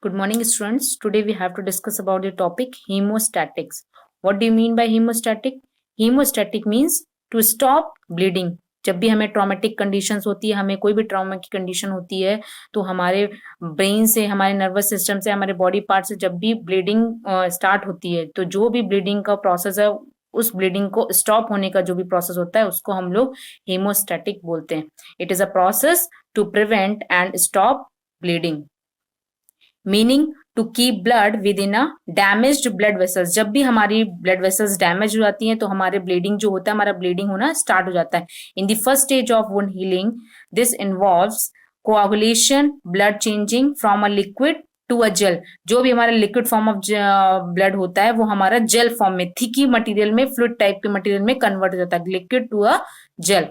Good morning, students. Today we have to discuss about the topic hemostatics. What do you mean by hemostatic? Hemostatic means to stop bleeding. जब भी हमें traumatic conditions होती है, हमें कोई भी trauma की कंडीशन होती है, तो हमारे ब्रेन से, हमारे नर्वस सिस्टम से, हमारे बॉडी पार्ट से जब भी ब्लीडिंग स्टार्ट होती है, तो जो भी ब्लीडिंग का प्रोसेस है, उस ब्लीडिंग को स्टॉप होने का जो भी प्रोसेस होता है, उसको हम लोग हेमोस्टैटिक बोलते हैं. It is a process to prevent and stop bleeding, meaning to keep blood within a damaged blood vessels. जब भी हमारी ब्लड वेसल्स डैमेज हो जाती हैं, तो हमारे ब्लीडिंग जो होता है, हमारा ब्लीडिंग होना स्टार्ट हो जाता है. In the first stage of wound healing, this involves coagulation, blood changing from a liquid to a gel. जो भी हमारा लिक्विड फॉर्म ऑफ ब्लड होता है, वो हमारा जेल फॉर्म में, थिकी मटेरियल में, फ्लूइड टाइप के मटेरियल में कन्वर्ट हो जाता है, liquid to a gel.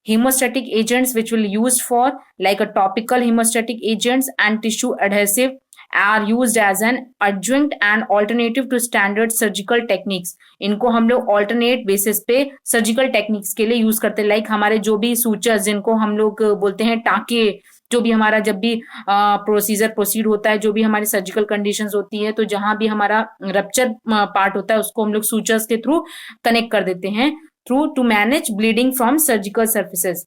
Hemostatic agents which will used for like a topical hemostatic agents and tissue adhesive are used as an adjunct and alternative to standard surgical techniques. इनको हम लोग alternate basis पे surgical techniques के लिए use करते हैं. Like हमारे जो भी सूचर्स, जिनको हम लोग बोलते हैं टाँके, जो भी हमारा जब भी प्रोसीजर प्रोसीड होता है, जो भी हमारी सर्जिकल कंडीशंस होती है, तो जहां भी हमारा रप्चर पार्ट होता है, उसको हम लोग सूचर्स के थ्रू कनेक्ट कर देते हैं through to manage bleeding from surgical surfaces.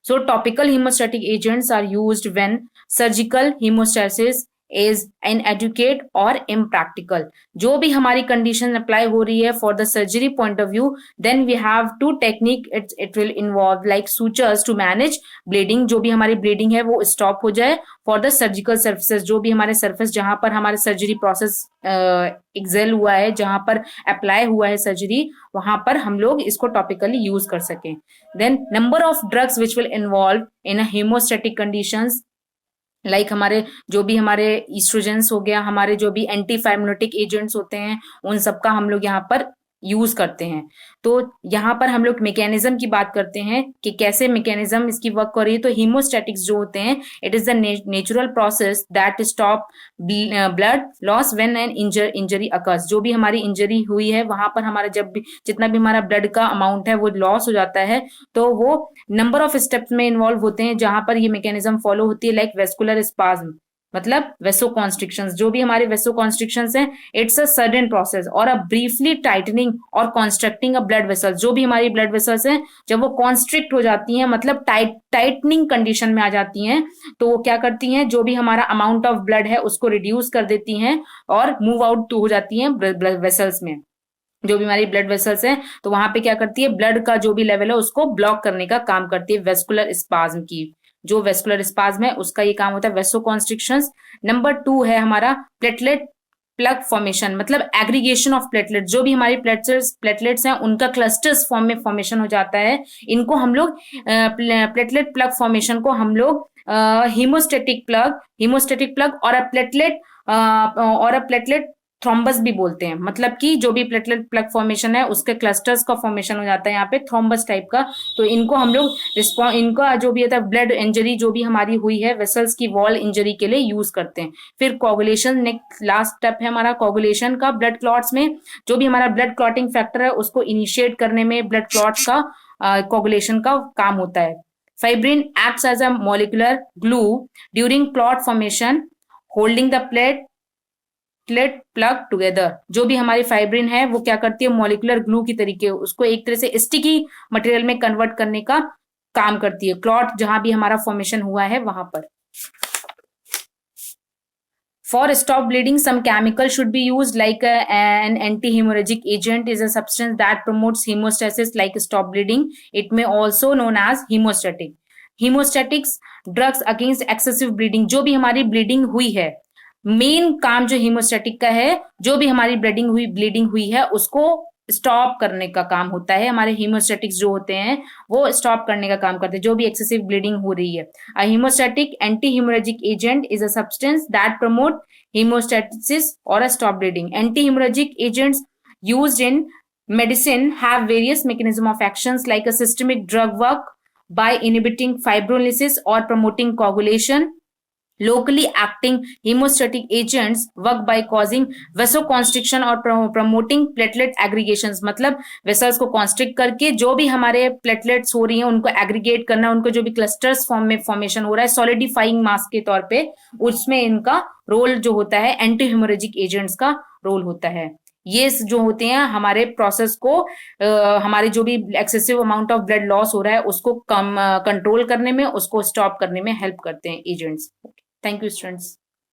So topical hemostatic agents are used when surgical hemostasis is inadequate or impractical. जो भी हमारी कंडीशन अप्लाई हो रही है for the surgery point of view, then we have two technique. It will involve like sutures to manage bleeding. जो भी हमारी bleeding है वो stop हो जाए. For the surgical surfaces, जो भी हमारे surface जहां पर हमारे सर्जरी प्रोसेस एक्सेल हुआ है, जहां पर अप्लाई हुआ है सर्जरी, वहां पर हम लोग इसको टॉपिकली यूज कर सकें. Then number of drugs which will involve in a haemostatic conditions, like हमारे जो भी हमारे ईस्ट्रोजेंस हो गया, हमारे जो भी एंटी फाइब्रोटिक एजेंट्स होते हैं, उन सबका हम लोग यहाँ पर यूज करते हैं. तो यहाँ पर हम लोग मैकेनिज्म की बात करते हैं कि कैसे मैकेनिज्म इसकी वर्क कर रही है. तो हीमोस्टैटिक्स जो होते हैं, it is the natural process that stop blood loss when an injury occurs. जो भी हमारी इंजरी हुई है, वहां पर हमारा जब भी जितना भी हमारा ब्लड का अमाउंट है वो लॉस हो जाता है, तो वो नंबर ऑफ स्टेप्स में इन्वॉल्व होते हैं, जहां पर ये मैकेनिज्म फॉलो होती है. लाइक वेस्कुलर स्पाज्म, मतलब वेसो कॉन्स्ट्रिक्शंस. जो भी हमारे वेसो कॉन्स्ट्रिक्शंस हैं, इट्स अ सडन प्रोसेस और अ ब्रीफली टाइटनिंग और कॉन्स्ट्रक्टिंग अ ब्लड वेसल्स. जो भी हमारी ब्लड वेसल्स हैं, जब वो कॉन्स्ट्रिक्ट हो जाती हैं, मतलब टाइटनिंग कंडीशन में आ जाती हैं, तो वो क्या करती हैं, जो भी हमारा अमाउंट ऑफ ब्लड है उसको रिड्यूस कर देती हैं और मूव आउट हो जाती हैं ब्लड वेसल्स में. जो भी हमारी ब्लड वेसल्स हैं, तो वहां पे क्या करती है, ब्लड का जो भी लेवल है उसको ब्लॉक करने का काम करती है वेस्कुलर स्पाज्म की. जो वेस्कुलर स्पाज्म है उसका ये काम होता है वेसो कॉन्स्ट्रिक्शंस. नंबर 2 है हमारा प्लेटलेट प्लग फॉर्मेशन, मतलब एग्रीगेशन ऑफ प्लेटलेट. जो भी हमारी प्लेटलेट्स हैं, उनका क्लस्टर्स फॉर्म में फॉर्मेशन हो जाता है. इनको हम लोग प्लेटलेट प्लग फॉर्मेशन को हम लोग हीमोस्टेटिक प्लग और अ प्लेटलेट थ्रोम्बस भी बोलते हैं. मतलब कि जो भी प्लेटलेट प्लग फॉर्मेशन है, उसके क्लस्टर्स का फॉर्मेशन हो जाता है यहाँ पे थ्रोम्बस टाइप का. तो इनको हम लोग इनका जो भी होता है ब्लड इंजरी जो भी हमारी हुई है वेसल्स की वॉल इंजरी के लिए यूज करते हैं. फिर कोगुलेशन, नेक्स्ट लास्ट स्टेप है हमारा कोगुलेशन का. ब्लड क्लॉट्स में जो भी हमारा ब्लड क्लॉटिंग फैक्टर है, उसको इनिशिएट करने में ब्लड क्लॉट्स का कोगुलेशन का काम होता है. Fibrin acts as a molecular glue during clot formation, holding the plate plug together. जो भी हमारी फाइब्रिन है, वो क्या करती है, मॉलिक्यूलर ग्लू की तरीके उसको एक तरह से स्टिकी मटेरियल में कन्वर्ट करने का काम करती है, क्लॉट जहां भी हमारा फॉर्मेशन हुआ है वहां पर. For stop bleeding, some chemical should be used, like an anti-hemorrhagic agent is a substance that promotes hemostasis, like stop bleeding. It may also known as hemostatic. Hemostatics drugs against excessive bleeding. जो भी हमारी bleeding हुई है, main काम जो haemostatic का है, जो भी हमारी ब्लीडिंग हुई है उसको स्टॉप करने का काम होता है. हमारे हीमोस्टैटिक्स जो होते हैं वो स्टॉप करने का काम करते हैं, जो भी एक्सेसिव ब्लीडिंग हो रही है. A haemostatic anti haemorrhagic agent is a substance that promote hemostasis or a stop bleeding. Anti-hemorrhagic agents used in medicine have various mechanism of actions, like a systemic drug work by inhibiting fibrolysis or promoting coagulation. locally acting hemostatic agents work by causing vasoconstriction और promoting platelet aggregations, मतलब vessels को constrict करके जो भी हमारे platelets हो रही हैं उनको एग्रीगेट करना, उनको जो भी क्लस्टर्स फॉर्मेशन हो रहा है सॉलिडिफाइंग मास के तौर पे, उसमें इनका रोल जो होता है एंटी हेमोरेजिक एजेंट्स का रोल होता है। ये जो होते हैं हमारे प्रोसेस को हमारे जो भी excessive amount of blood loss हो रहा है उसको कम कंट्रोल करने में, उसको स्टॉप करने में हेल्प करते हैं एजेंट्स। Thank you students.